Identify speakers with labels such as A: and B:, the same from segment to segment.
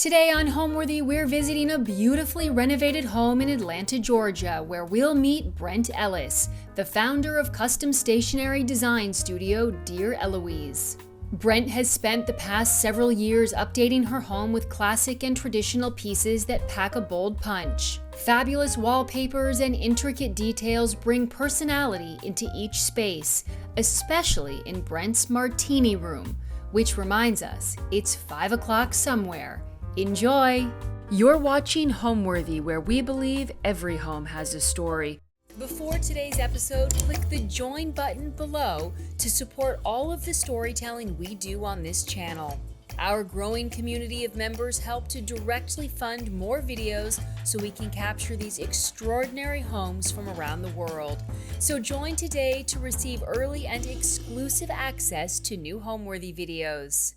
A: Today on Homeworthy, we're visiting a beautifully renovated home in Atlanta, Georgia, where we'll meet Brent Ellis, the founder of custom stationery design studio Dear Elouise. Brent has spent the past several years updating her home with classic and traditional pieces that pack a bold punch. Fabulous wallpapers and intricate details bring personality into each space, especially in Brent's Martini Room, which reminds us it's 5 o'clock somewhere. Enjoy! You're watching Homeworthy, where we believe every home has a story. Before today's episode, click the join button below to support all of the storytelling we do on this channel. Our growing community of members help to directly fund more videos so we can capture these extraordinary homes from around the world. So join today to receive early and exclusive access to new Homeworthy videos.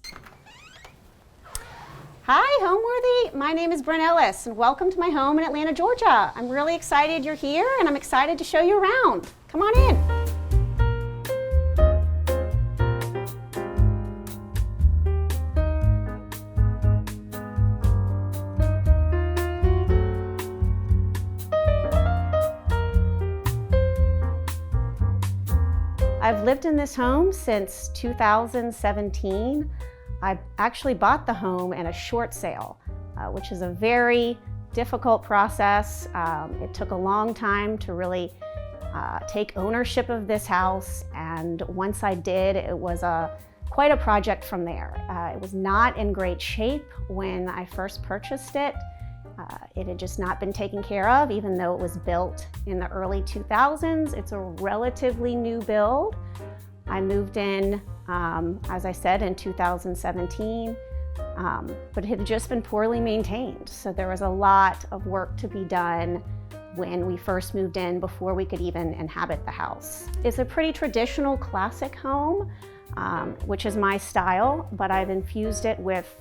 B: Hi, Homeworthy. My name is Brent Ellis, and welcome to my home in Atlanta, Georgia. I'm really excited you're here, and I'm excited to show you around. Come on in. I've lived in this home since 2017. I actually bought the home in a short sale, which is a very difficult process. It took a long time to really take ownership of this house, and once I did, it was quite a project from there. It was not in great shape when I first purchased it. It had just not been taken care of, even though it was built in the early 2000s. It's a relatively new build. I moved in, as I said, in 2017, but it had just been poorly maintained. So there was a lot of work to be done when we first moved in before we could even inhabit the house. It's a pretty traditional classic home, which is my style, but I've infused it with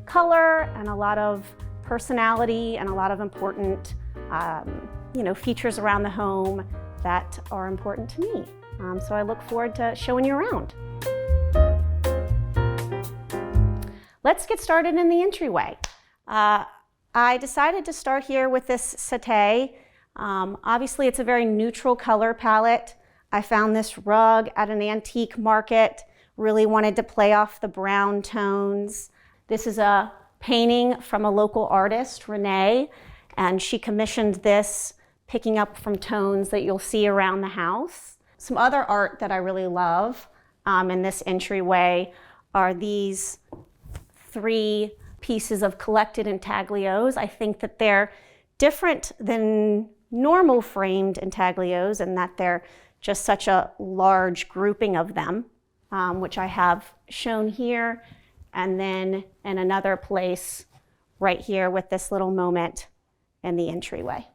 B: color and a lot of personality and a lot of important features around the home that are important to me. So I look forward to showing you around. Let's get started in the entryway. I decided to start here with this settee. Obviously, it's a very neutral color palette. I found this rug at an antique market, really wanted to play off the brown tones. This is a painting from a local artist, Renee, and she commissioned this, picking up from tones that you'll see around the house. Some other art that I really love in this entryway are these 3 pieces of collected intaglios. I think that they're different than normal framed intaglios in that they're just such a large grouping of them, which I have shown here, and then in another place right here with this little moment in the entryway.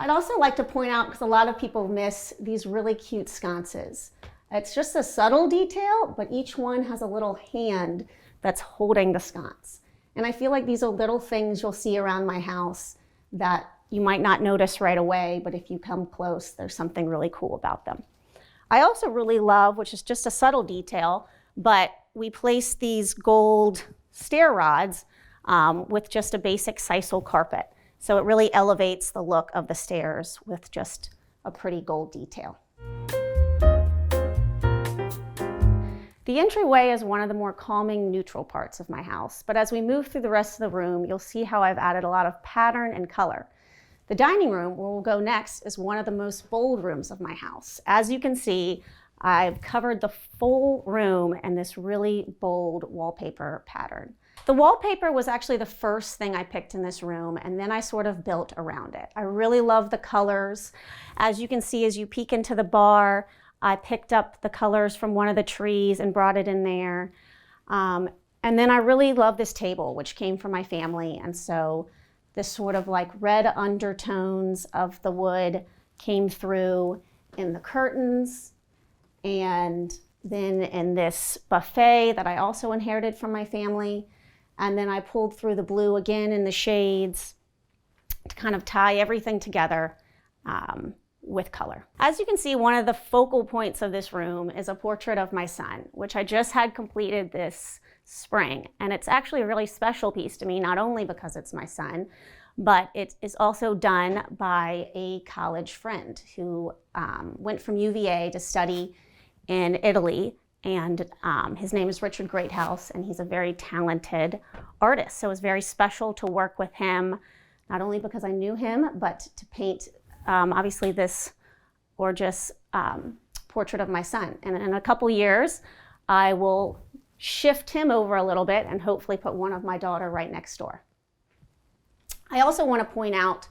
B: I'd also like to point out, because a lot of people miss these really cute sconces. It's just a subtle detail, but each one has a little hand that's holding the sconce. And I feel like these are little things you'll see around my house that you might not notice right away, but if you come close, there's something really cool about them. I also really love, which is just a subtle detail, but we place these gold stair rods with just a basic sisal carpet. So it really elevates the look of the stairs with just a pretty gold detail. The entryway is one of the more calming, neutral parts of my house, but as we move through the rest of the room, you'll see how I've added a lot of pattern and color. The dining room, where we'll go next, is one of the most bold rooms of my house. As you can see, I've covered the full room in this really bold wallpaper pattern. The wallpaper was actually the first thing I picked in this room, and then I sort of built around it. I really love the colors. As you can see, as you peek into the bar, I picked up the colors from one of the trees and brought it in there. And then I really love this table, which came from my family, and so this sort of like red undertones of the wood came through in the curtains, and then in this buffet that I also inherited from my family. And then I pulled through the blue again in the shades to kind of tie everything together with color. As you can see, one of the focal points of this room is a portrait of my son, which I just had completed this spring. And it's actually a really special piece to me, not only because it's my son, but it is also done by a college friend who went from UVA to study in Italy. And his name is Richard Greathouse, and he's a very talented artist. So it was very special to work with him, not only because I knew him, but to paint, obviously, this gorgeous portrait of my son. And in a couple years, I will shift him over a little bit and hopefully put one of my daughter right next door. I also want to point out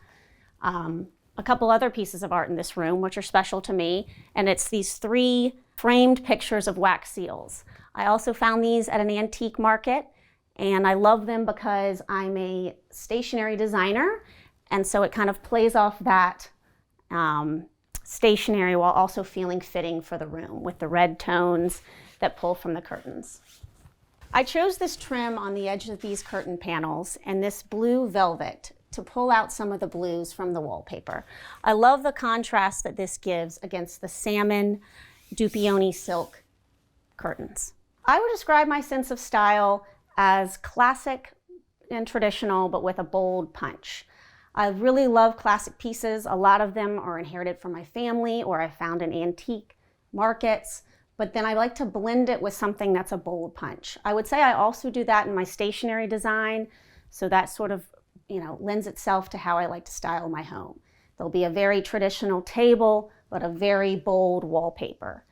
B: a couple other pieces of art in this room, which are special to me, and it's these 3 framed pictures of wax seals. I also found these at an antique market, and I love them because I'm a stationery designer, and so it kind of plays off that stationery while also feeling fitting for the room with the red tones that pull from the curtains. I chose this trim on the edge of these curtain panels and this blue velvet to pull out some of the blues from the wallpaper. I love the contrast that this gives against the salmon Dupioni silk curtains. I would describe my sense of style as classic and traditional, but with a bold punch. I really love classic pieces. A lot of them are inherited from my family or I found in antique markets, but then I like to blend it with something that's a bold punch. I would say I also do that in my stationery design, so that sort of lends itself to how I like to style my home. There'll be a very traditional table, but a very bold wallpaper.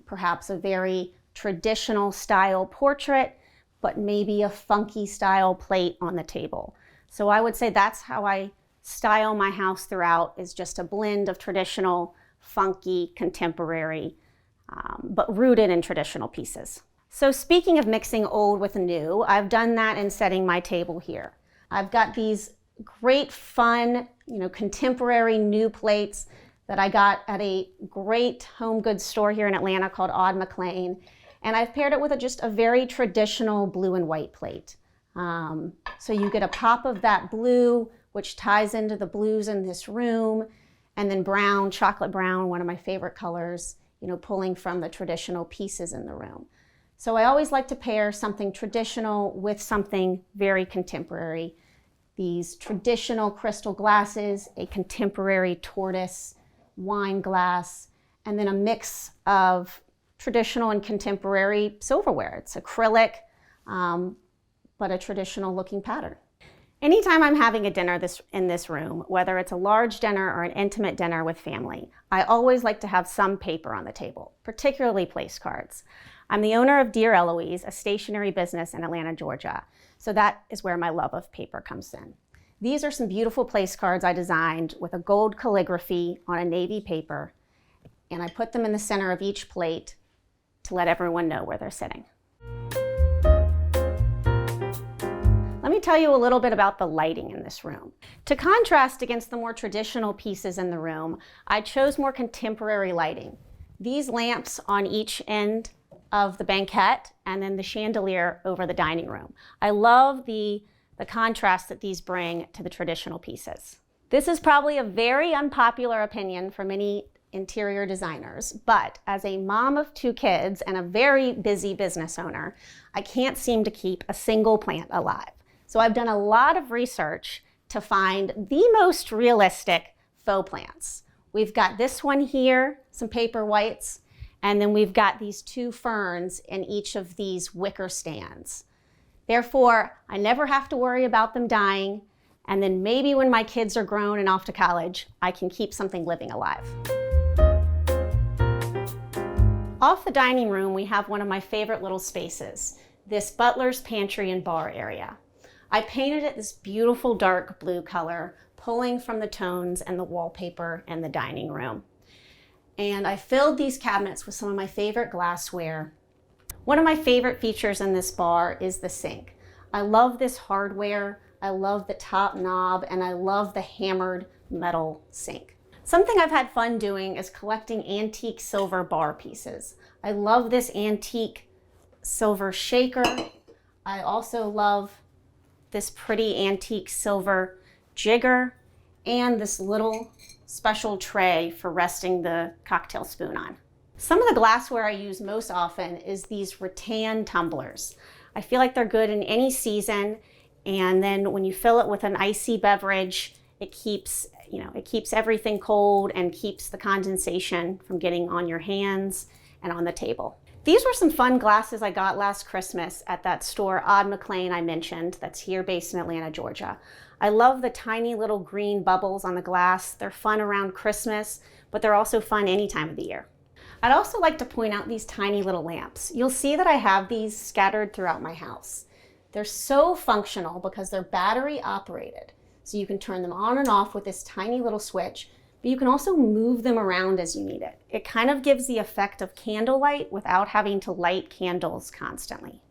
B: Perhaps a very traditional style portrait, but maybe a funky style plate on the table. So I would say that's how I style my house throughout, is just a blend of traditional, funky, contemporary, but rooted in traditional pieces. So speaking of mixing old with new, I've done that in setting my table here. I've got these great fun, contemporary new plates that I got at a great home goods store here in Atlanta called Odd McLean. And I've paired it with just a very traditional blue and white plate. So you get a pop of that blue, which ties into the blues in this room, and then brown, chocolate brown, one of my favorite colors, pulling from the traditional pieces in the room. So I always like to pair something traditional with something very contemporary. These traditional crystal glasses, a contemporary tortoise wine glass, and then a mix of traditional and contemporary silverware. It's acrylic, but a traditional looking pattern. Anytime I'm having a dinner in this room, whether it's a large dinner or an intimate dinner with family, I always like to have some paper on the table, particularly place cards. I'm the owner of Dear Elouise, a stationery business in Atlanta, Georgia. So that is where my love of paper comes in. These are some beautiful place cards I designed with a gold calligraphy on a navy paper, and I put them in the center of each plate to let everyone know where they're sitting. Let me tell you a little bit about the lighting in this room. To contrast against the more traditional pieces in the room, I chose more contemporary lighting. These lamps on each end of the banquette and then the chandelier over the dining room. I love the contrast that these bring to the traditional pieces. This is probably a very unpopular opinion for many interior designers, but as a mom of 2 kids and a very busy business owner, I can't seem to keep a single plant alive. So I've done a lot of research to find the most realistic faux plants. We've got this one here, some paper whites, and then we've got these 2 ferns in each of these wicker stands. Therefore, I never have to worry about them dying, and then maybe when my kids are grown and off to college, I can keep something living alive. Off the dining room, we have one of my favorite little spaces, this Butler's pantry and bar area. I painted it this beautiful dark blue color, pulling from the tones and the wallpaper in the dining room. And I filled these cabinets with some of my favorite glassware. One of my favorite features in this bar is the sink. I love this hardware, I love the top knob, and I love the hammered metal sink. Something I've had fun doing is collecting antique silver bar pieces. I love this antique silver shaker. I also love this pretty antique silver jigger and this little special tray for resting the cocktail spoon on. Some of the glassware I use most often is these rattan tumblers. I feel like they're good in any season, and then when you fill it with an icy beverage, it keeps everything cold and keeps the condensation from getting on your hands and on the table. These were some fun glasses I got last Christmas at that store, Odd McLean, I mentioned, that's here based in Atlanta, Georgia. I love the tiny little green bubbles on the glass. They're fun around Christmas, but they're also fun any time of the year. I'd also like to point out these tiny little lamps. You'll see that I have these scattered throughout my house. They're so functional because they're battery operated. So you can turn them on and off with this tiny little switch, but you can also move them around as you need it. It kind of gives the effect of candlelight without having to light candles constantly.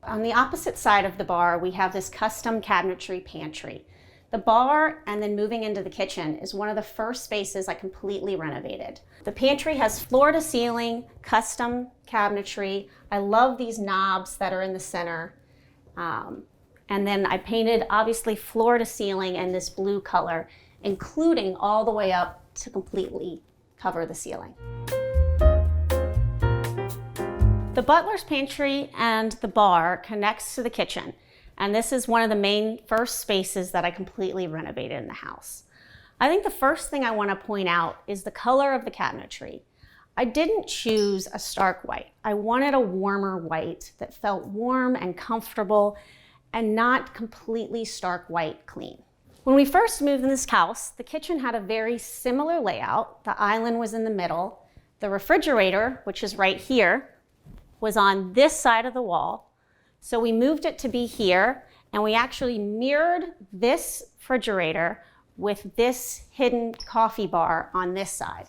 B: On the opposite side of the bar, we have this custom cabinetry pantry. The bar, and then moving into the kitchen, is one of the first spaces I completely renovated. The pantry has floor-to-ceiling custom cabinetry. I love these knobs that are in the center. And then I painted, obviously, floor-to-ceiling in this blue color, including all the way up to completely cover the ceiling. The butler's pantry and the bar connects to the kitchen. And this is one of the main first spaces that I completely renovated in the house. I think the first thing I want to point out is the color of the cabinetry. I didn't choose a stark white. I wanted a warmer white that felt warm and comfortable and not completely stark white clean. When we first moved in this house, the kitchen had a very similar layout. The island was in the middle. The refrigerator, which is right here, was on this side of the wall. So we moved it to be here, and we actually mirrored this refrigerator with this hidden coffee bar on this side.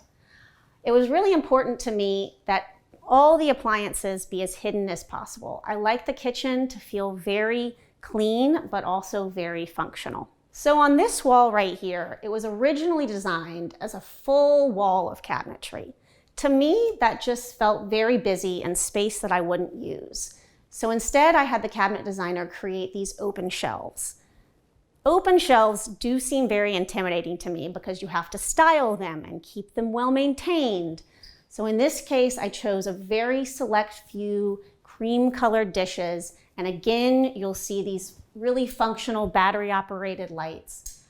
B: It was really important to me that all the appliances be as hidden as possible. I like the kitchen to feel very clean, but also very functional. So on this wall right here, it was originally designed as a full wall of cabinetry. To me, that just felt very busy and space that I wouldn't use. So instead, I had the cabinet designer create these open shelves. Open shelves do seem very intimidating to me because you have to style them and keep them well maintained. So in this case, I chose a very select few cream colored dishes. And again, you'll see these really functional battery operated lights.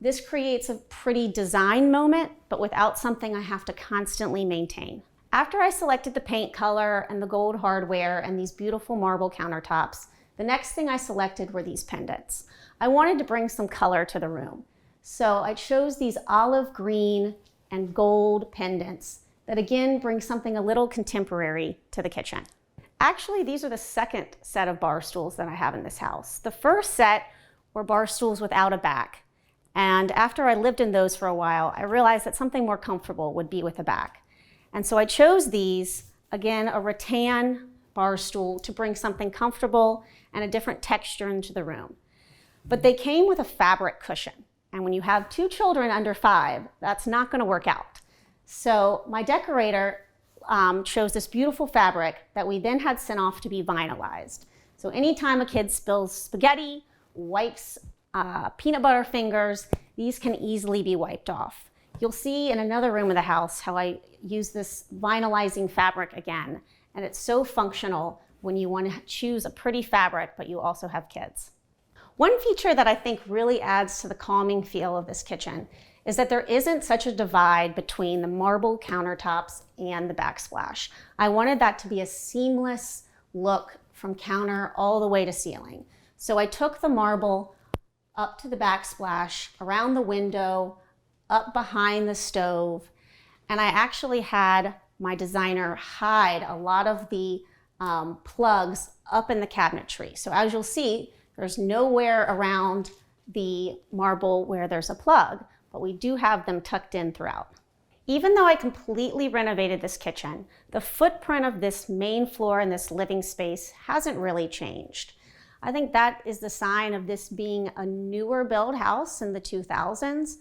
B: This creates a pretty design moment, but without something I have to constantly maintain. After I selected the paint color and the gold hardware and these beautiful marble countertops, the next thing I selected were these pendants. I wanted to bring some color to the room. So I chose these olive green and gold pendants that again bring something a little contemporary to the kitchen. Actually, these are the second set of bar stools that I have in this house. The first set were bar stools without a back. And after I lived in those for a while, I realized that something more comfortable would be with a back. And so I chose these, again, a rattan bar stool to bring something comfortable and a different texture into the room. But they came with a fabric cushion. And when you have 2 children under 5, that's not going to work out. So my decorator chose this beautiful fabric that we then had sent off to be vinylized. So anytime a kid spills spaghetti, wipes peanut butter fingers, these can easily be wiped off. You'll see in another room of the house how I use this vinylizing fabric again, and it's so functional when you want to choose a pretty fabric, but you also have kids. One feature that I think really adds to the calming feel of this kitchen is that there isn't such a divide between the marble countertops and the backsplash. I wanted that to be a seamless look from counter all the way to ceiling. So I took the marble up to the backsplash, around the window, up behind the stove, and I actually had my designer hide a lot of the plugs up in the cabinetry. So as you'll see, there's nowhere around the marble where there's a plug, but we do have them tucked in throughout. Even though I completely renovated this kitchen, the footprint of this main floor and this living space hasn't really changed. I think that is the sign of this being a newer build house in the 2000s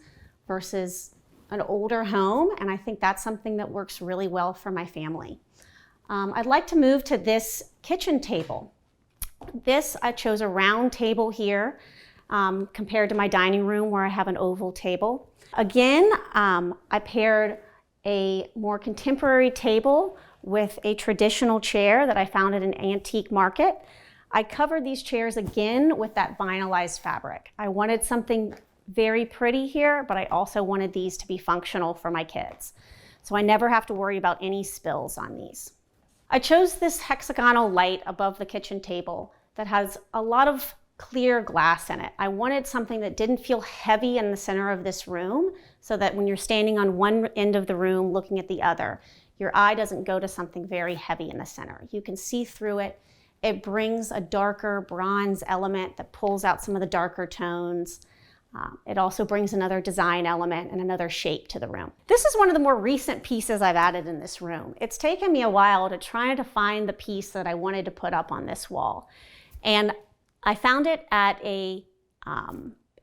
B: versus an older home, and I think that's something that works really well for my family. I'd like to move to this kitchen table. This, I chose a round table here compared to my dining room where I have an oval table. Again, I paired a more contemporary table with a traditional chair that I found at an antique market. I covered these chairs again with that vinylized fabric. I wanted something very pretty here, but I also wanted these to be functional for my kids. So I never have to worry about any spills on these. I chose this hexagonal light above the kitchen table that has a lot of clear glass in it. I wanted something that didn't feel heavy in the center of this room, so that when you're standing on one end of the room looking at the other, your eye doesn't go to something very heavy in the center. You can see through it. It brings a darker bronze element that pulls out some of the darker tones. It also brings another design element and another shape to the room. This is one of the more recent pieces I've added in this room. It's taken me a while to try to find the piece that I wanted to put up on this wall. And I found it at a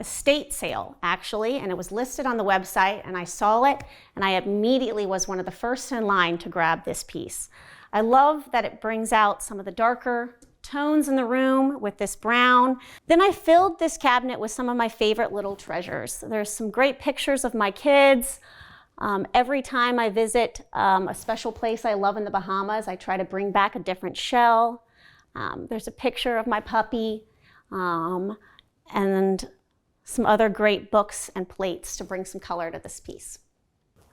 B: estate sale, actually, and it was listed on the website, and I saw it, and I immediately was one of the first in line to grab this piece. I love that it brings out some of the darker tones in the room with this brown. Then I filled this cabinet with some of my favorite little treasures. There's some great pictures of my kids. Every time I visit a special place I love in the Bahamas, I try to bring back a different shell. There's a picture of my puppy, and some other great books and plates to bring some color to this piece.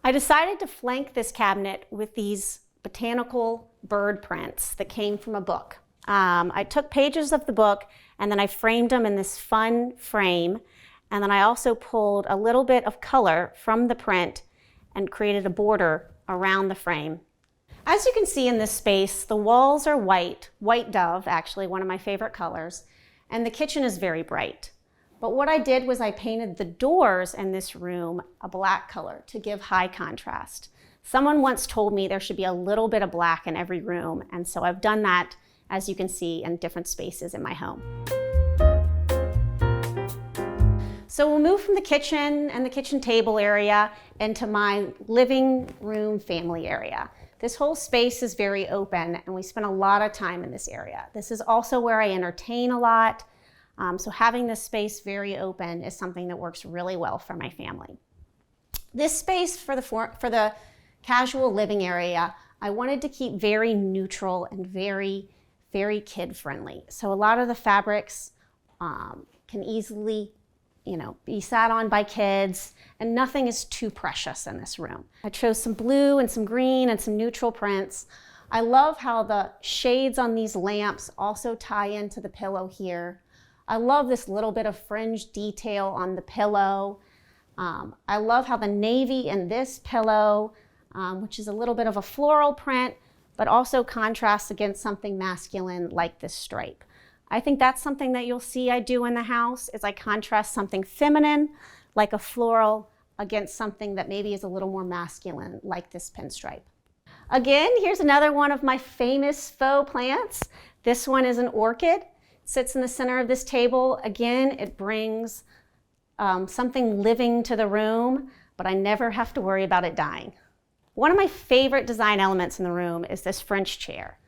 B: I decided to flank this cabinet with these botanical bird prints that came from a book. I took pages of the book and then I framed them in this fun frame, and then I also pulled a little bit of color from the print and created a border around the frame. As you can see in this space, the walls are white dove, actually, one of my favorite colors, and the kitchen is very bright. But what I did was I painted the doors in this room a black color to give high contrast. Someone once told me there should be a little bit of black in every room, and so I've done that, as you can see, in different spaces in my home. So we'll move from the kitchen and the kitchen table area into my living room family area. This whole space is very open, and we spend a lot of time in this area. This is also where I entertain a lot, so having this space very open is something that works really well for my family. This space for the casual living area, I wanted to keep very neutral and very kid-friendly. So a lot of the fabrics can easily, be sat on by kids, and nothing is too precious in this room. I chose some blue and some green and some neutral prints. I love how the shades on these lamps also tie into the pillow here. I love this little bit of fringe detail on the pillow. I love how the navy in this pillow, which is a little bit of a floral print, but also contrasts against something masculine like this stripe. I think that's something that you'll see I do in the house, is I contrast something feminine, like a floral, against something that maybe is a little more masculine, like this pinstripe. Again, here's another one of my famous faux plants. This one is an orchid. It sits in the center of this table. Again, it brings something living to the room, but I never have to worry about it dying. One of my favorite design elements in the room is this French chair.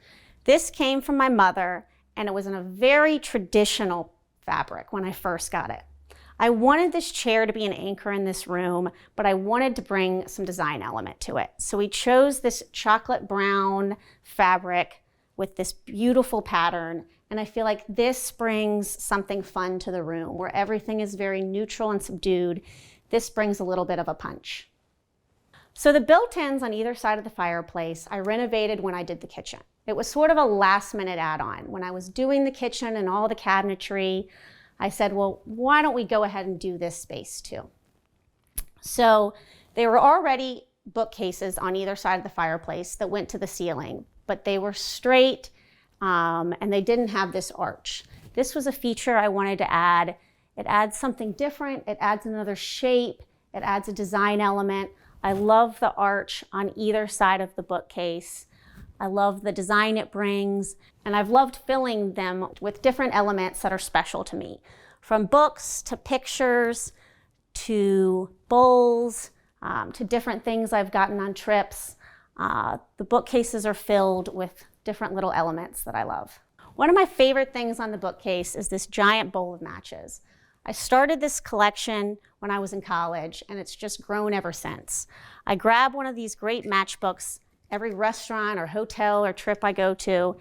B: This came from my mother, and it was in a very traditional fabric when I first got it. I wanted this chair to be an anchor in this room, but I wanted to bring some design element to it. So we chose this chocolate brown fabric with this beautiful pattern, and I feel like this brings something fun to the room. Where everything is very neutral and subdued, this brings a little bit of a punch. So the built-ins on either side of the fireplace, I renovated when I did the kitchen. It was sort of a last-minute add-on. When I was doing the kitchen and all the cabinetry, I said, well, why don't we go ahead and do this space too? So there were already bookcases on either side of the fireplace that went to the ceiling, but they were straight and they didn't have this arch. This was a feature I wanted to add. It adds something different. It adds another shape. It adds a design element. I love the arch on either side of the bookcase. I love the design it brings, and I've loved filling them with different elements that are special to me. From books to pictures to bowls to different things I've gotten on trips. The bookcases are filled with different little elements that I love. One of my favorite things on the bookcase is this giant bowl of matches. I started this collection when I was in college, and it's just grown ever since. I grab one of these great matchbooks every restaurant or hotel or trip I go to.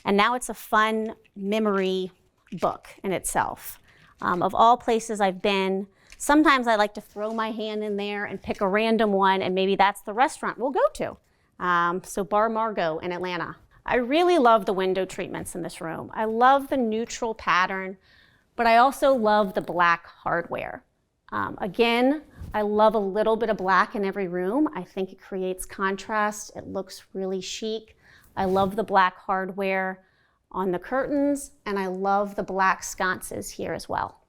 B: And now it's a fun memory book in itself. Of all places I've been, sometimes I like to throw my hand in there and pick a random one, and maybe that's the restaurant we'll go to. So Bar Margot in Atlanta. I really love the window treatments in this room. I love the neutral pattern, but I also love the black hardware. Again, I love a little bit of black in every room. I think it creates contrast. It looks really chic. I love the black hardware on the curtains, and I love the black sconces here as well.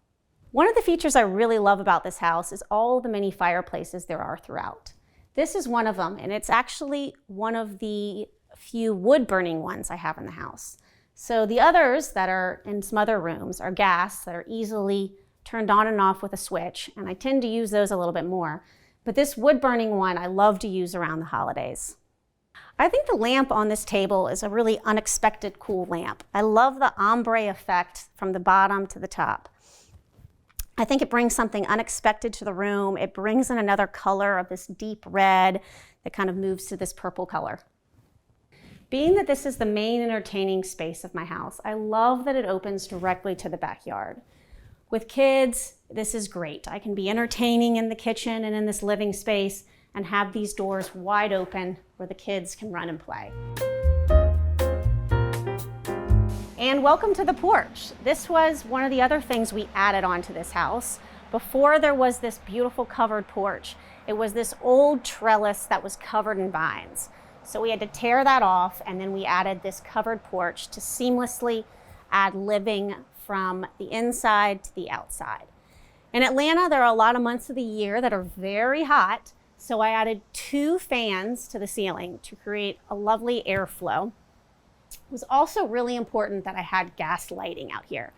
B: One of the features I really love about this house is all the many fireplaces there are throughout. This is one of them, and it's actually one of the few wood-burning ones I have in the house. So the others that are in some other rooms are gas that are easily turned on and off with a switch, and I tend to use those a little bit more. But this wood-burning one I love to use around the holidays. I think the lamp on this table is a really unexpected cool lamp. I love the ombre effect from the bottom to the top. I think it brings something unexpected to the room. It brings in another color of this deep red that kind of moves to this purple color. Being that this is the main entertaining space of my house, I love that it opens directly to the backyard. With kids, this is great. I can be entertaining in the kitchen and in this living space and have these doors wide open where the kids can run and play. And welcome to the porch. This was one of the other things we added onto this house. Before there was this beautiful covered porch, it was this old trellis that was covered in vines. So we had to tear that off, and then we added this covered porch to seamlessly add living from the inside to the outside. In Atlanta, there are a lot of months of the year that are very hot, so I added 2 fans to the ceiling to create a lovely airflow. It was also really important that I had gas lighting out here.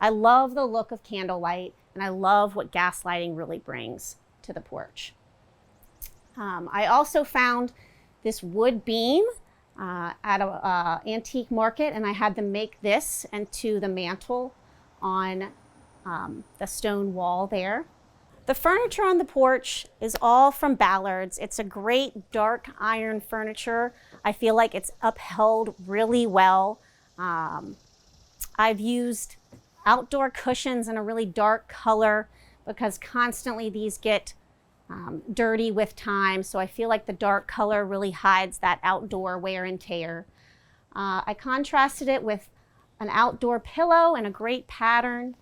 B: I love the look of candlelight, and I love what gas lighting really brings to the porch. I also found this wood beam at an antique market, and I had them make this into the mantle on the stone wall there. The furniture on the porch is all from Ballard's. It's a great dark iron furniture. I feel like it's upheld really well. I've used outdoor cushions in a really dark color because constantly these get dirty with time, so I feel like the dark color really hides that outdoor wear and tear. I contrasted it with an outdoor pillow and a great pattern.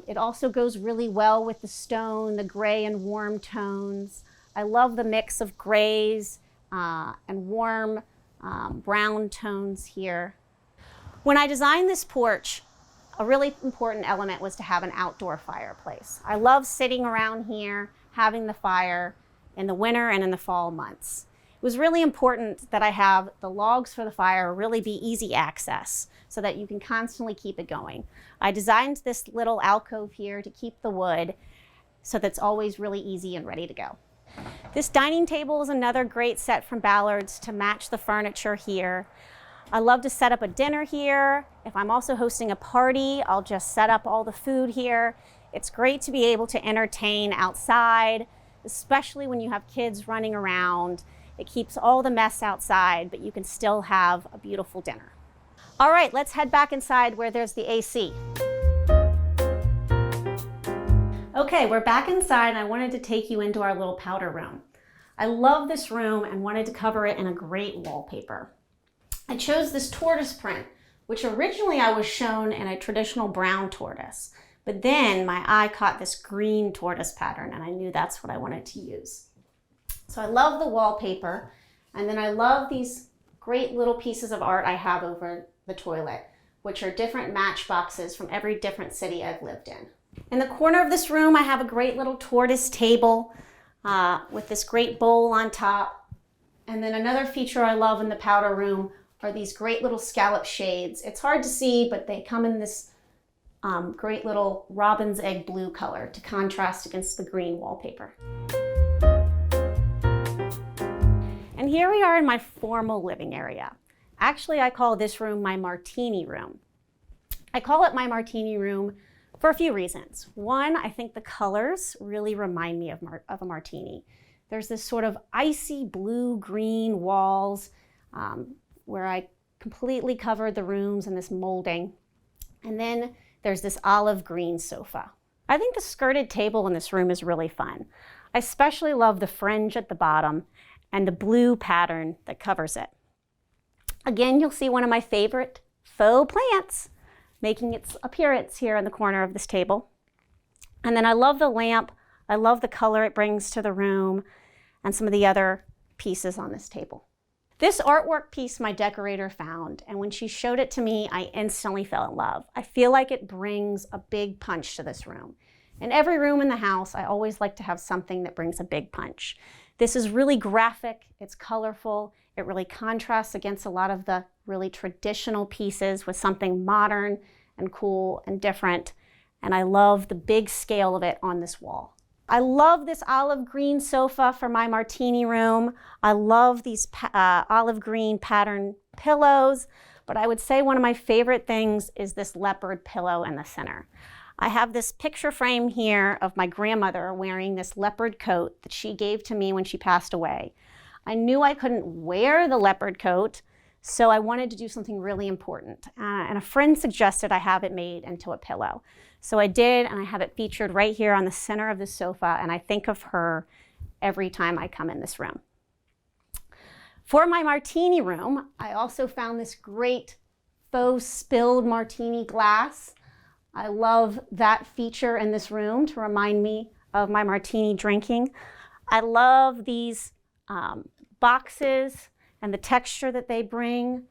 B: It also goes really well with the stone, the gray and warm tones. I love the mix of grays and warm brown tones here. When I designed this porch, a really important element was to have an outdoor fireplace. I love sitting around here, having the fire in the winter and in the fall months. It was really important that I have the logs for the fire really be easy access so that you can constantly keep it going. I designed this little alcove here to keep the wood so that's always really easy and ready to go. This dining table is another great set from Ballard's to match the furniture here. I love to set up a dinner here. If I'm also hosting a party, I'll just set up all the food here. It's great to be able to entertain outside, especially when you have kids running around. It keeps all the mess outside, but you can still have a beautiful dinner. All right, let's head back inside where there's the AC. Okay, we're back inside, and I wanted to take you into our little powder room. I love this room and wanted to cover it in a great wallpaper. I chose this tortoise print, which originally I was shown in a traditional brown tortoise. But then my eye caught this green tortoise pattern, and I knew that's what I wanted to use. So I love the wallpaper, and then I love these great little pieces of art I have over the toilet, which are different matchboxes from every different city I've lived in. In the corner of this room, I have a great little tortoise table with this great bowl on top. And then another feature I love in the powder room are these great little scallop shades. It's hard to see, but they come in this great little robin's egg blue color to contrast against the green wallpaper. And here we are in my formal living area. Actually, I call this room my Martini Room. I call it my Martini Room for a few reasons. One, I think the colors really remind me of a martini. There's this sort of icy blue-green walls where I completely covered the rooms in this molding. And then there's this olive green sofa. I think the skirted table in this room is really fun. I especially love the fringe at the bottom and the blue pattern that covers it. Again, you'll see one of my favorite faux plants making its appearance here in the corner of this table. And then I love the lamp. I love the color it brings to the room and some of the other pieces on this table. This artwork piece my decorator found, and when she showed it to me, I instantly fell in love. I feel like it brings a big punch to this room. In every room in the house, I always like to have something that brings a big punch. This is really graphic, it's colorful, it really contrasts against a lot of the really traditional pieces with something modern and cool and different, and I love the big scale of it on this wall. I love this olive green sofa for my Martini Room. I love these olive green pattern pillows, but I would say one of my favorite things is this leopard pillow in the center. I have this picture frame here of my grandmother wearing this leopard coat that she gave to me when she passed away. I knew I couldn't wear the leopard coat, so I wanted to do something really important. And a friend suggested I have it made into a pillow. So I did, and I have it featured right here on the center of the sofa, and I think of her every time I come in this room. For my Martini Room, I also found this great faux spilled martini glass. I love that feature in this room to remind me of my martini drinking. I love these boxes and the texture that they bring.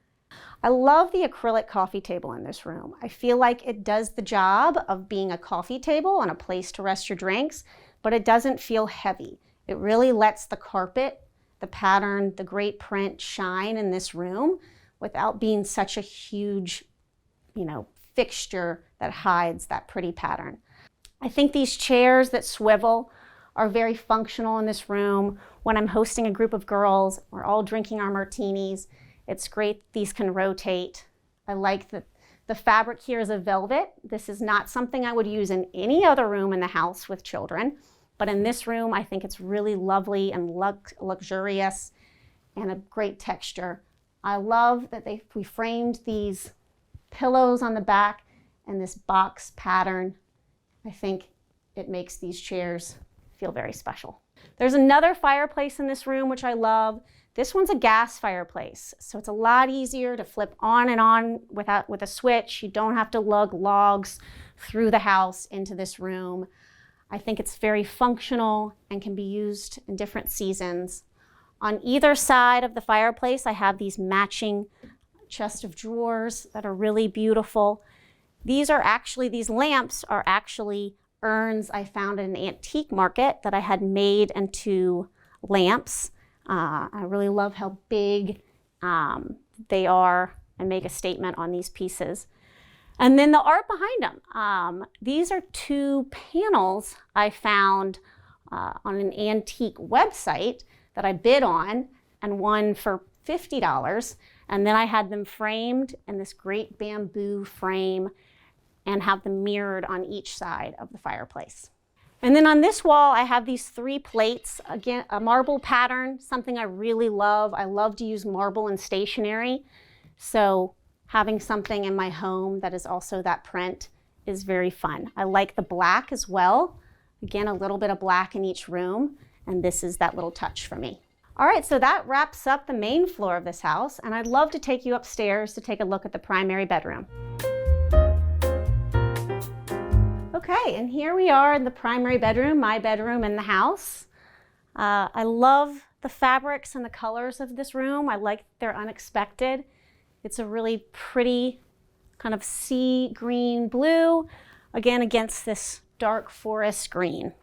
B: I love the acrylic coffee table in this room. I feel like it does the job of being a coffee table and a place to rest your drinks, but it doesn't feel heavy. It really lets the carpet, the pattern, the great print shine in this room without being such a huge, fixture that hides that pretty pattern. I think these chairs that swivel are very functional in this room. When I'm hosting a group of girls, we're all drinking our martinis. It's great these can rotate. I like that the fabric here is a velvet. This is not something I would use in any other room in the house with children, but in this room I think it's really lovely and luxurious and a great texture. I love that we framed these pillows on the back and this box pattern. I think it makes these chairs feel very special. There's another fireplace in this room which I love. This one's a gas fireplace, so it's a lot easier to flip on and on with a switch. You don't have to lug logs through the house into this room. I think it's very functional and can be used in different seasons. On either side of the fireplace, I have these matching chest of drawers that are really beautiful. These lamps are actually urns I found in an antique market that I had made into lamps. I really love how big they are and make a statement on these pieces. And then the art behind them. These are two panels I found on an antique website that I bid on and won for $50. And then I had them framed in this great bamboo frame and have them mirrored on each side of the fireplace. And then on this wall, I have these 3 plates. Again, a marble pattern, something I really love. I love to use marble in stationery. So having something in my home that is also that print is very fun. I like the black as well. Again, a little bit of black in each room. And this is that little touch for me. All right, so that wraps up the main floor of this house. And I'd love to take you upstairs to take a look at the primary bedroom. Okay, and here we are in the primary bedroom, my bedroom in the house. I love the fabrics and the colors of this room. I like they're unexpected. It's a really pretty kind of sea green blue, again against this dark forest green.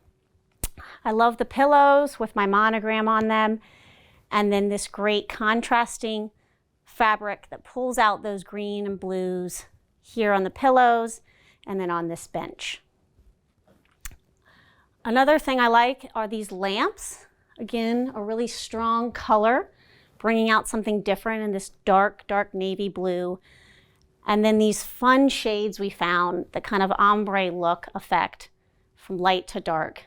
B: I love the pillows with my monogram on them, and then this great contrasting fabric that pulls out those green and blues here on the pillows and then on this bench. Another thing I like are these lamps. Again, a really strong color, bringing out something different in this dark, dark navy blue. And then these fun shades we found, the kind of ombre look effect from light to dark.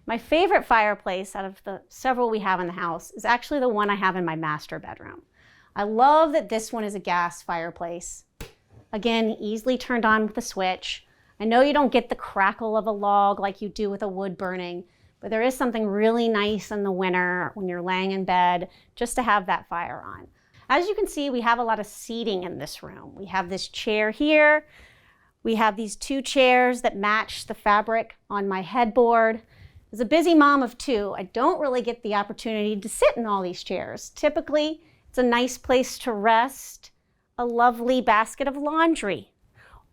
B: My favorite fireplace out of the several we have in the house is actually the one I have in my master bedroom. I love that this one is a gas fireplace. Again, easily turned on with a switch. I know you don't get the crackle of a log like you do with a wood burning, but there is something really nice in the winter when you're laying in bed just to have that fire on. As you can see, we have a lot of seating in this room. We have this chair here. We have these 2 chairs that match the fabric on my headboard. As a busy mom of 2, I don't really get the opportunity to sit in all these chairs. Typically, it's a nice place to rest, a lovely basket of laundry,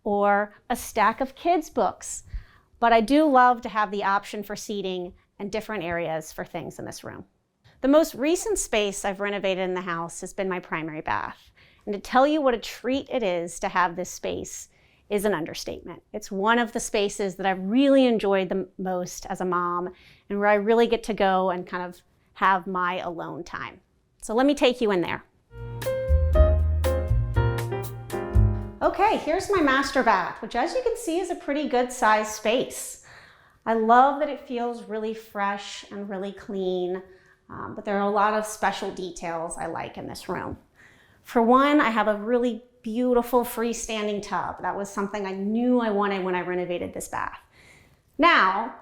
B: or a stack of kids' books. But I do love to have the option for seating and different areas for things in this room. The most recent space I've renovated in the house has been my primary bath. And to tell you what a treat it is to have this space is an understatement. It's one of the spaces that I've really enjoyed the most as a mom and where I really get to go and kind of have my alone time. So let me take you in there. Okay, here's my master bath, which as you can see is a pretty good sized space. I love that it feels really fresh and really clean, but there are a lot of special details I like in this room. For one, I have a really beautiful freestanding tub. That was something I knew I wanted when I renovated this bath. Now,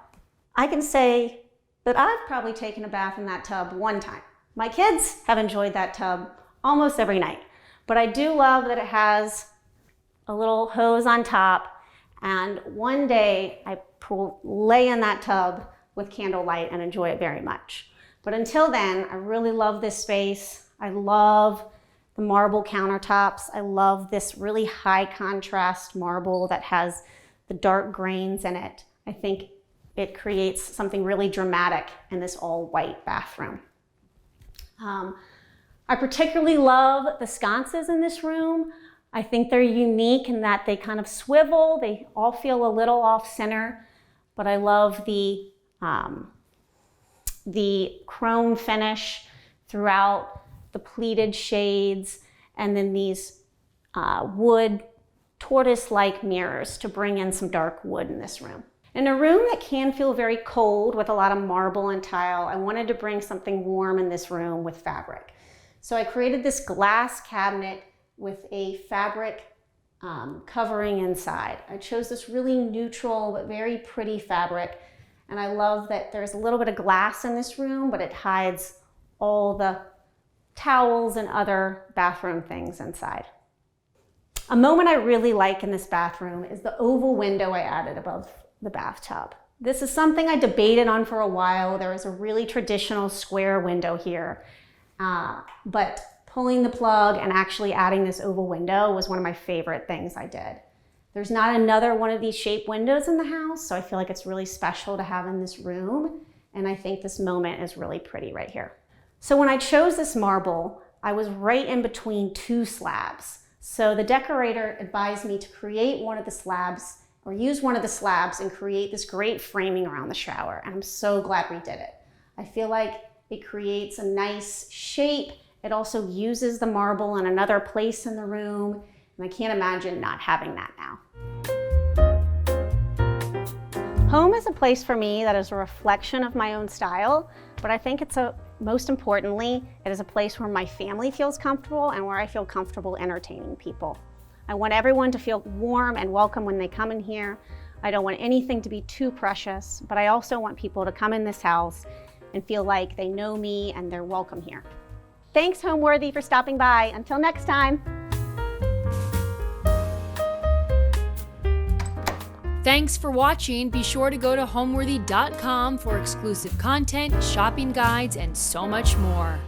B: I can say that I've probably taken a bath in that tub one time. My kids have enjoyed that tub almost every night, but I do love that it has a little hose on top, and one day I lay in that tub with candlelight and enjoy it very much. But until then, I really love this space. I love the marble countertops. I love this really high contrast marble that has the dark grains in it. I think it creates something really dramatic in this all white bathroom. I particularly love the sconces in this room. I think they're unique in that they kind of swivel. They all feel a little off center, but I love the chrome finish throughout, the pleated shades, and then these wood tortoise-like mirrors to bring in some dark wood in this room. In a room that can feel very cold with a lot of marble and tile, I wanted to bring something warm in this room with fabric. So I created this glass cabinet with a fabric covering inside. I chose this really neutral but very pretty fabric, and I love that there's a little bit of glass in this room, but it hides all the towels and other bathroom things inside. A moment I really like in this bathroom is the oval window I added above the bathtub. This is something I debated on for a while. There is a really traditional square window here, but pulling the plug and actually adding this oval window was one of my favorite things I did. There's not another one of these shaped windows in the house, so I feel like it's really special to have in this room, and I think this moment is really pretty right here. So when I chose this marble, I was right in between 2 slabs. So the decorator advised me to create one of the slabs, or use one of the slabs and create this great framing around the shower, and I'm so glad we did it. I feel like it creates a nice shape. It also uses the marble in another place in the room, and I can't imagine not having that now. Home is a place for me that is a reflection of my own style, but I think most importantly, it is a place where my family feels comfortable and where I feel comfortable entertaining people. I want everyone to feel warm and welcome when they come in here. I don't want anything to be too precious, but I also want people to come in this house and feel like they know me and they're welcome here. Thanks, Homeworthy, for stopping by. Until next time.
A: Thanks for watching. Be sure to go to homeworthy.com for exclusive content, shopping guides, and so much more.